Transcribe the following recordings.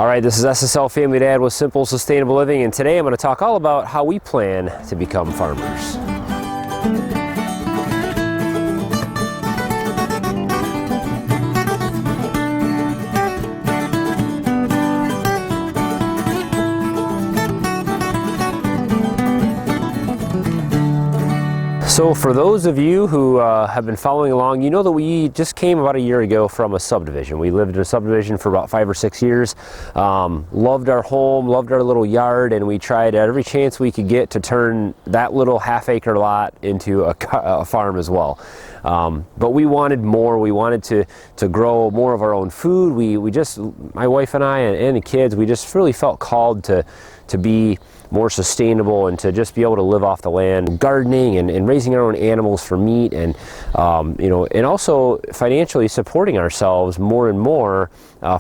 All right, this is SSL Family Dad with Simple Sustainable Living, and today I'm going to talk all about how we plan to become farmers. So for those of you who have been following along, you know that we just came about a year ago from a subdivision. We lived in a subdivision for about 5 or 6 years, loved our home, loved our little yard, and we tried at every chance we could get to turn that little half-acre lot into a farm as well. But we wanted more. We wanted to grow more of our own food. We just, my wife and I and the kids, we just really felt called to be more sustainable and to just be able to live off the land, gardening and raising our own animals for meat, and and also financially supporting ourselves more and more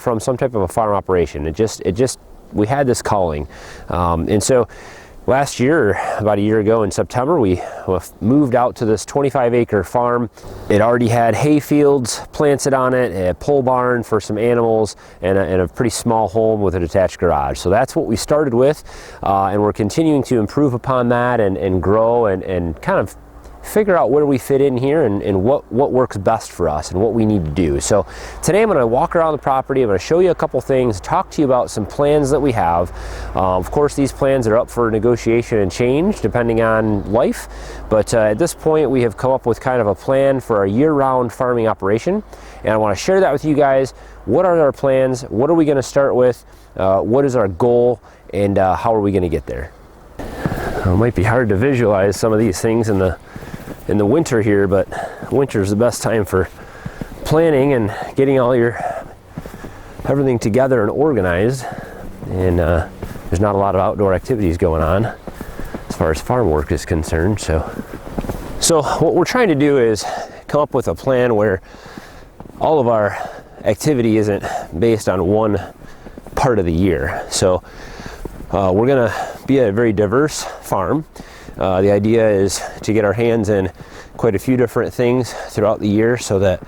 from some type of a farm operation. It just we had this calling, and so last year, about a year ago in September, we moved out to this 25-acre farm. It already had hay fields planted on it, a pole barn for some animals, and a pretty small home with a detached garage. So that's what we started with, and we're continuing to improve upon that and grow and kind of figure out where we fit in here and what works best for us and what we need to do. So today I'm going to walk around the property. I'm going to show you a couple things, talk to you about some plans that we have. Of course, these plans are up for negotiation and change depending on life, but at this point we have come up with kind of a plan for a year-round farming operation, and I want to share that with you guys. What are our plans? What are we going to start with? What is our goal, and how are we going to get there? It might be hard to visualize some of these things in the winter here, but winter is the best time for planning and getting all everything together and organized, and there's not a lot of outdoor activities going on as far as farm work is concerned. So what we're trying to do is come up with a plan where all of our activity isn't based on one part of the year. So we're gonna be a very diverse farm. The idea is to get our hands in quite a few different things throughout the year so that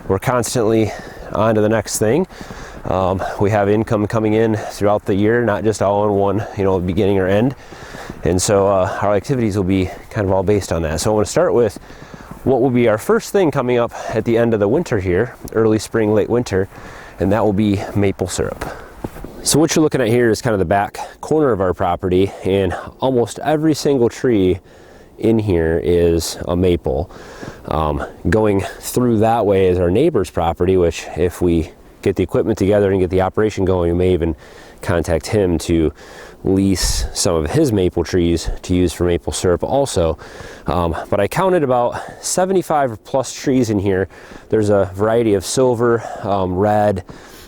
we're constantly on to the next thing. We have income coming in throughout the year, not just all in one, beginning or end. And so our activities will be kind of all based on that. So I want to start with what will be our first thing coming up at the end of the winter here, early spring, late winter, and that will be maple syrup. So what you're looking at here is kind of the back corner of our property, and almost every single tree in here is a maple. Going through that way is our neighbor's property, which if we get the equipment together and get the operation going, we may even contact him to lease some of his maple trees to use for maple syrup also. But I counted about 75 plus trees in here. There's a variety of silver, red,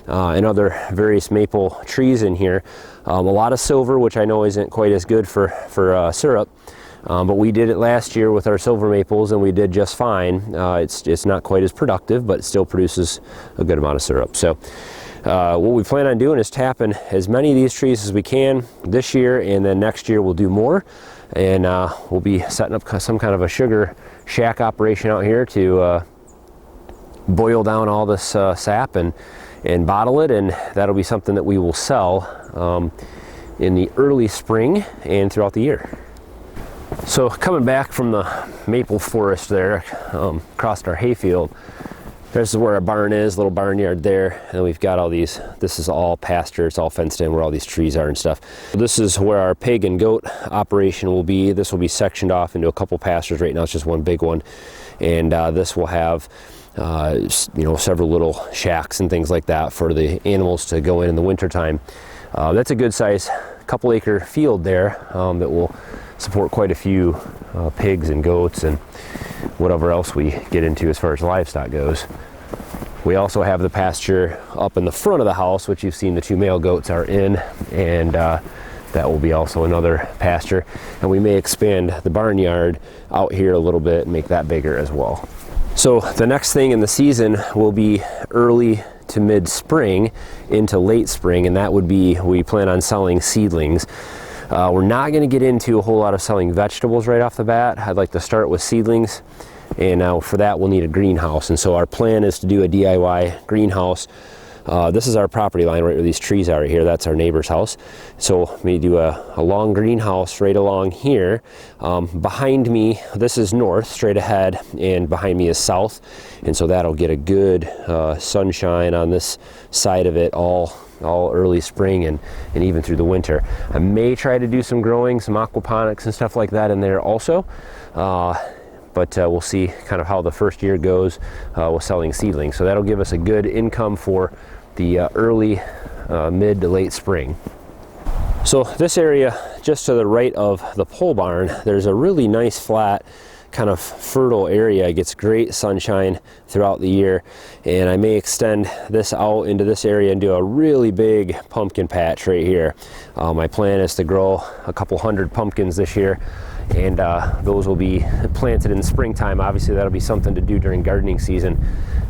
and other various maple trees in here. A lot of silver, which I know isn't quite as good for syrup, but we did it last year with our silver maples and we did just fine. It's not quite as productive, but it still produces a good amount of syrup. So what we plan on doing is tapping as many of these trees as we can this year, and then next year we'll do more, and we'll be setting up some kind of a sugar shack operation out here to boil down all this sap and bottle it, and that'll be something that we will sell in the early spring and throughout the year. So coming back from the maple forest there, across our hayfield, this is where our barn is, little barnyard there, and we've got all these, this is all pasture, it's all fenced in where all these trees are and stuff. This is where our pig and goat operation will be. This will be sectioned off into a couple pastures. Right now it's just one big one, and this will have several little shacks and things like that for the animals to go in the wintertime. That's a good size couple acre field there that will support quite a few pigs and goats and whatever else we get into as far as livestock goes. We also have the pasture up in the front of the house, which you've seen the 2 male goats are in, and that will be also another pasture. And we may expand the barnyard out here a little bit and make that bigger as well. So the next thing in the season will be early to mid-spring into late spring, and that would be, we plan on selling seedlings. We're not going to get into a whole lot of selling vegetables right off the bat. I'd like to start with seedlings, and for that we'll need a greenhouse, and so our plan is to do a DIY greenhouse This is our property line right where these trees are right here. That's our neighbor's house. So we do a long greenhouse right along here. Behind me, this is north, straight ahead, and behind me is south. And so that'll get a good sunshine on this side of it all early spring and even through the winter. I may try to do some growing, some aquaponics and stuff like that in there also. But we'll see kind of how the first year goes with selling seedlings. So that'll give us a good income for the early, mid to late spring. So this area just to the right of the pole barn, there's a really nice flat kind of fertile area. It gets great sunshine throughout the year, and I may extend this out into this area and do a really big pumpkin patch right here. My plan is to grow a couple hundred pumpkins this year, and those will be planted in the springtime. Obviously that'll be something to do during gardening season,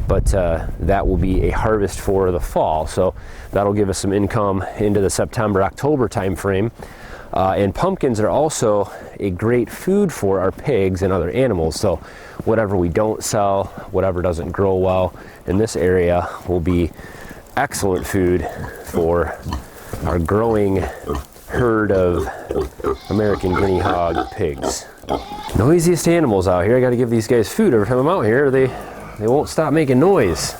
but that will be a harvest for the fall, so that'll give us some income into the September-October time frame. And pumpkins are also a great food for our pigs and other animals, so whatever we don't sell, whatever doesn't grow well in this area will be excellent food for our growing herd of American guinea hog pigs. Noisiest animals out here. I got to give these guys food every time I'm out here. They won't stop making noise.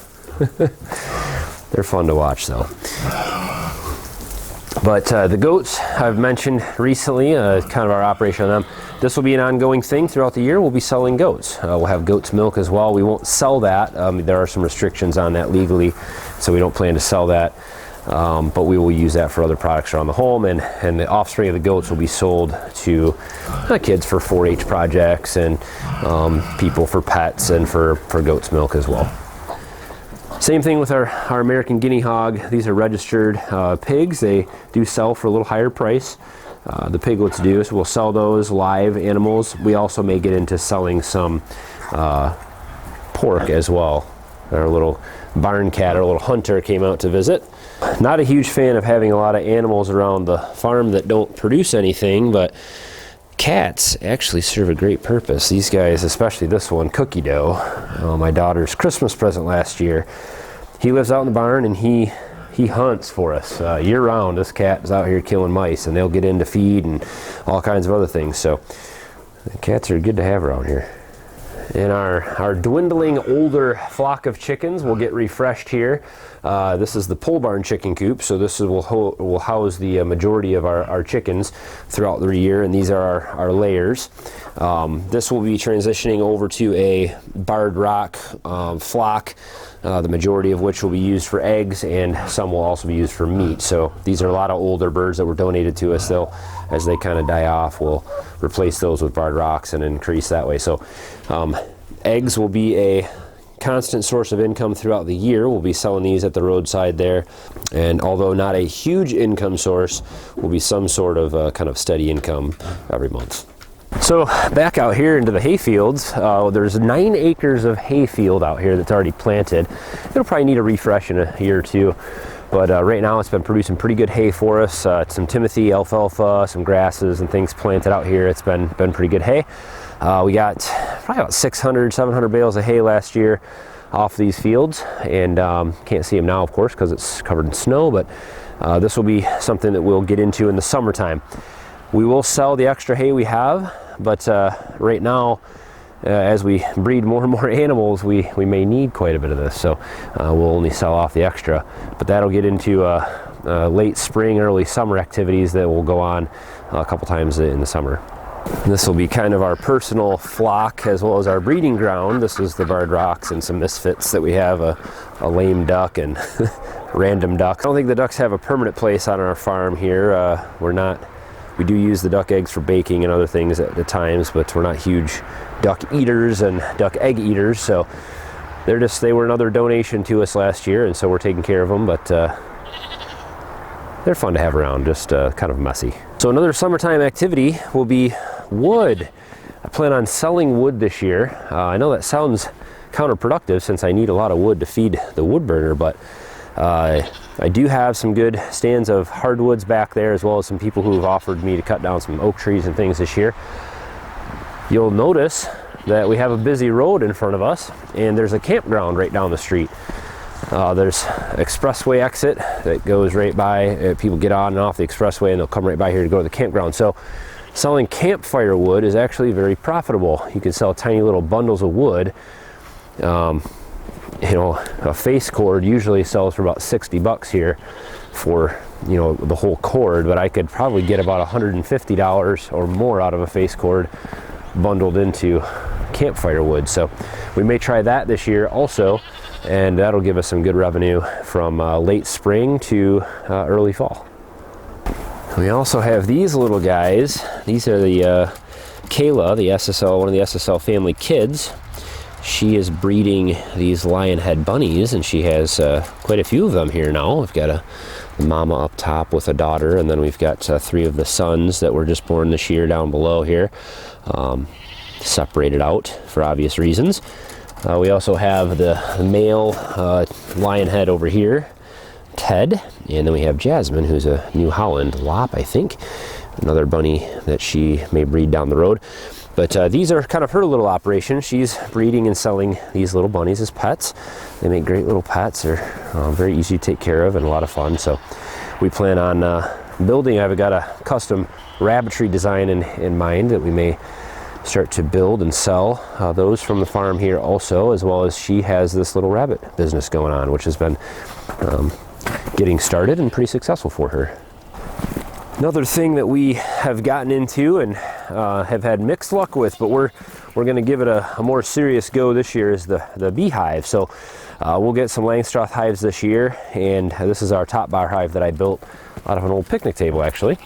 They're fun to watch though. But the goats I've mentioned recently, kind of our operation on them. This will be an ongoing thing throughout the year. We'll be selling goats. We'll have goat's milk as well. We won't sell that. There are some restrictions on that legally, so we don't plan to sell that. But we will use that for other products around the home, and the offspring of the goats will be sold to kids for 4-H projects and people for pets and for goat's milk as well. Same thing with our American guinea hog. These are registered pigs. They do sell for a little higher price. The piglets do, so we'll sell those live animals. We also may get into selling some pork as well. Our little barn cat, our little hunter, came out to visit. Not a huge fan of having a lot of animals around the farm that don't produce anything, but cats actually serve a great purpose. These guys, especially this one, Cookie Dough, my daughter's Christmas present last year, he lives out in the barn and he hunts for us year round. This cat is out here killing mice, and they'll get in to feed and all kinds of other things. So the cats are good to have around here. And our dwindling older flock of chickens will get refreshed here. This is the pole barn chicken coop, so this will house the majority of our chickens throughout the year, and these are our layers. This will be transitioning over to a barred rock flock, the majority of which will be used for eggs, and some will also be used for meat. So these are a lot of older birds that were donated to us. As they kind of die off, we'll replace those with barred rocks and increase that way. So eggs will be a constant source of income throughout the year. We'll be selling these at the roadside there, and although not a huge income source, will be some sort of kind of steady income every month. So back out here into the hay fields, there's 9 acres of hay field out here that's already planted. It'll probably need a refresh in a year or two, but right now it's been producing pretty good hay for us. Some timothy, alfalfa, some grasses and things planted out here. It's been pretty good hay. We got probably about 600, 700 bales of hay last year off these fields, and can't see them now, of course, because it's covered in snow, but this will be something that we'll get into in the summertime. We will sell the extra hay we have, but right now, as we breed more and more animals, we may need quite a bit of this, so we'll only sell off the extra. But that'll get into late spring, early summer activities that will go on a couple times in the summer. This will be kind of our personal flock as well as our breeding ground. This is the barred rocks and some misfits that we have, a lame duck and random ducks. I don't think the ducks have a permanent place on our farm here. We do use the duck eggs for baking and other things at the times, but we're not huge duck eaters and duck egg eaters, so they were another donation to us last year, and so we're taking care of them, but they're fun to have around, just kind of messy. So another summertime activity will be wood. I plan on selling wood this year. I know that sounds counterproductive since I need a lot of wood to feed the wood burner, but I do have some good stands of hardwoods back there, as well as some people who have offered me to cut down some oak trees and things this year. You'll notice that we have a busy road in front of us, and there's a campground right down the street. There's expressway exit that goes right by. People get on and off the expressway and they'll come right by here to go to the campground. So selling campfire wood is actually very profitable. You can sell tiny little bundles of wood. You know, a face cord usually sells for about 60 bucks here for, you know, the whole cord, but I could probably get about $150 or more out of a face cord bundled into campfire wood. So we may try that this year also, and that'll give us some good revenue from late spring to early fall. We also have these little guys. These are the Kayla, the SSL, one of the SSL family kids. She is breeding these lionhead bunnies, and she has quite a few of them here now. We've got a mama up top with a daughter, and then we've got 3 of the sons that were just born this year down below here, separated out for obvious reasons. We also have the male lionhead over here, Ted, and then we have Jasmine, who's a New Holland Lop, I think, another bunny that she may breed down the road. But these are kind of her little operation. She's breeding and selling these little bunnies as pets. They make great little pets. They're very easy to take care of and a lot of fun. So we plan on building. I've got a custom rabbitry design in mind that we may start to build and sell those from the farm here also, as well as she has this little rabbit business going on, which has been getting started and pretty successful for her. Another thing that we have gotten into and have had mixed luck with, but we're going to give it a more serious go this year, is the Beehive. So we'll get some Langstroth hives this year, and this is our top bar hive that I built out of an old picnic table actually.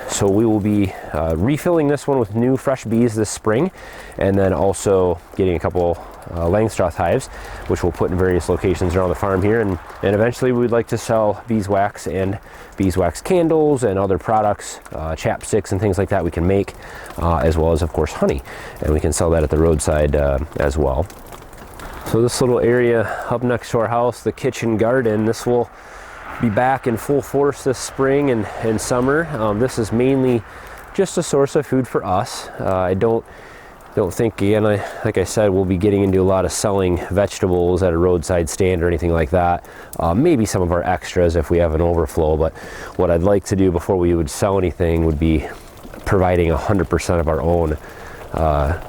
So we will be refilling this one with new fresh bees this spring, and then also getting a couple Langstroth hives, which we'll put in various locations around the farm here, and eventually we'd like to sell beeswax and beeswax candles and other products, chapsticks and things like that we can make, as well as of course honey, and we can sell that at the roadside as well. So this little area up next to our house, the kitchen garden, this will be back in full force this spring and summer. This is mainly just a source of food for us. I don't think, again, like I said, we'll be getting into a lot of selling vegetables at a roadside stand or anything like that. Maybe some of our extras if we have an overflow, but what I'd like to do before we would sell anything would be providing 100% of our own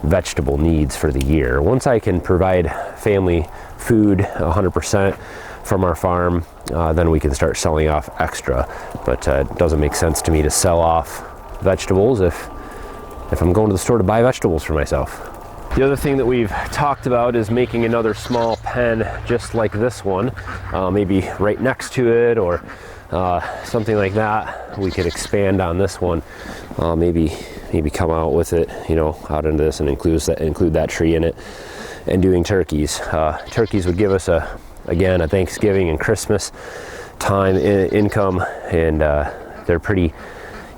vegetable needs for the year. Once I can provide family food 100% from our farm, then we can start selling off extra. But it doesn't make sense to me to sell off vegetables if I'm going to the store to buy vegetables for myself. The other thing that we've talked about is making another small pen just like this one, maybe right next to it or something like that. We could expand on this one, maybe come out with it, you know, out into this and include that tree in it, and doing turkeys. Turkeys would give us again a Thanksgiving and Christmas time income, and they're pretty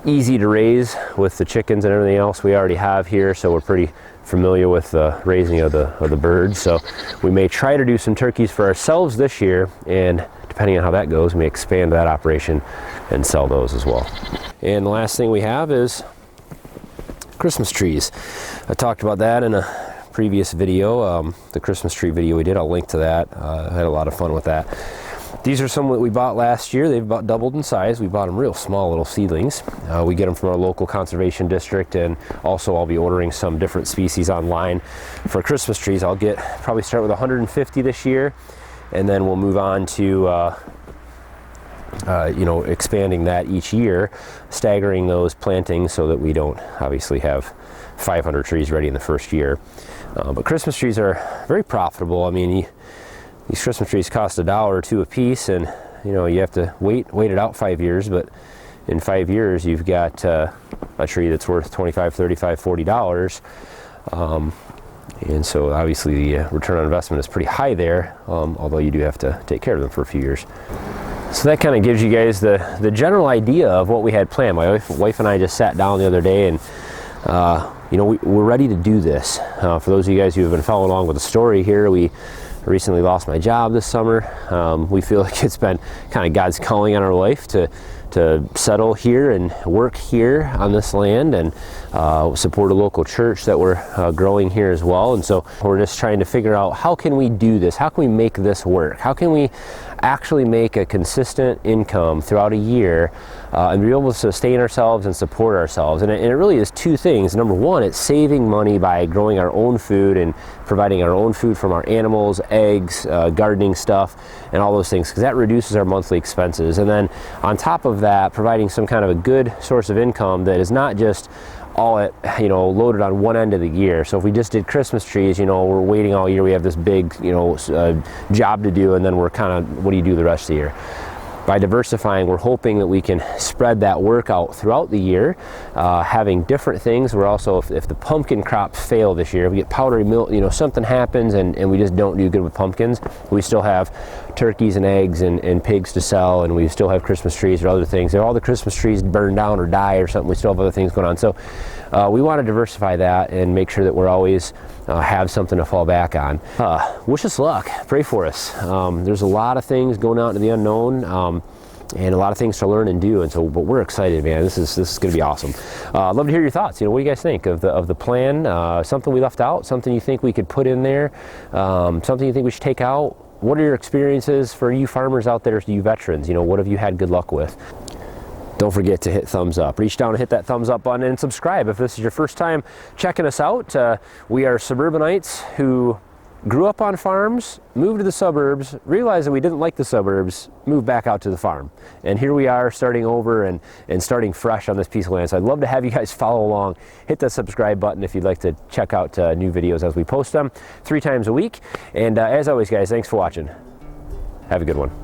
easy to raise with the chickens and everything else we already have here, so we're pretty familiar with the raising of the birds. So we may try to do some turkeys for ourselves this year, and depending on how that goes, we may expand that operation and sell those as well. And the last thing we have is Christmas trees. I talked about that in a previous video, the Christmas tree video we did. I'll link to that. I had a lot of fun with that. These are some that we bought last year. They've about doubled in size. We bought them real small little seedlings. We get them from our local conservation district, and also I'll be ordering some different species online for Christmas trees. I'll probably start with 150 this year, and then we'll move on to you know, expanding that each year, staggering those plantings so that we don't obviously have 500 trees ready in the first year. But Christmas trees are very profitable. I mean, these Christmas trees cost $1 or $2 a piece, and you know, you have to wait it out 5 years, but in 5 years you've got a tree that's worth $25, $35, $40. And so obviously the return on investment is pretty high there, although you do have to take care of them for a few years. So that kind of gives you guys the general idea of what we had planned. My wife and I just sat down the other day, and you know, we're ready to do this. For those of you guys who have been following along with the story here, we recently lost my job this summer. We feel like it's been kind of God's calling on our life to settle here and work here on this land, and support a local church that we're growing here as well. And so we're just trying to figure out, how can we do this? How can we make this work? How can we actually make a consistent income throughout a year and be able to sustain ourselves and support ourselves? And it really is two things. Number one, it's saving money by growing our own food and providing our own food from our animals, eggs, gardening stuff, and all those things, because that reduces our monthly expenses. And then on top of that, providing some kind of a good source of income that is not just all at, loaded on one end of the year. So if we just did Christmas trees, we're waiting all year, we have this big, job to do, and then we're kind of, what do you do the rest of the year? By diversifying, we're hoping that we can spread that work out throughout the year, having different things. We're also, if the pumpkin crops fail this year, if we get powdery milk, something happens and we just don't do good with pumpkins, we still have turkeys and eggs and pigs to sell, and we still have Christmas trees or other things. If all the Christmas trees burn down or die or something, we still have other things going on. So we want to diversify that and make sure that we're always have something to fall back on. Wish us luck. Pray for us. There's a lot of things going out into the unknown. And a lot of things to learn and do, and so, but we're excited, man. This is going to be awesome. I'd love to hear your thoughts. What do you guys think of the plan? Something we left out? Something you think we could put in there? Something you think we should take out? What are your experiences for you farmers out there, you veterans? What have you had good luck with? Don't forget to hit thumbs up. Reach down and hit that thumbs up button and subscribe if this is your first time checking us out. We are suburbanites who grew up on farms, moved to the suburbs, realized that we didn't like the suburbs, moved back out to the farm. And here we are starting over and starting fresh on this piece of land. So I'd love to have you guys follow along. Hit that subscribe button if you'd like to check out new videos as we post them 3 times a week. And as always, guys, thanks for watching. Have a good one.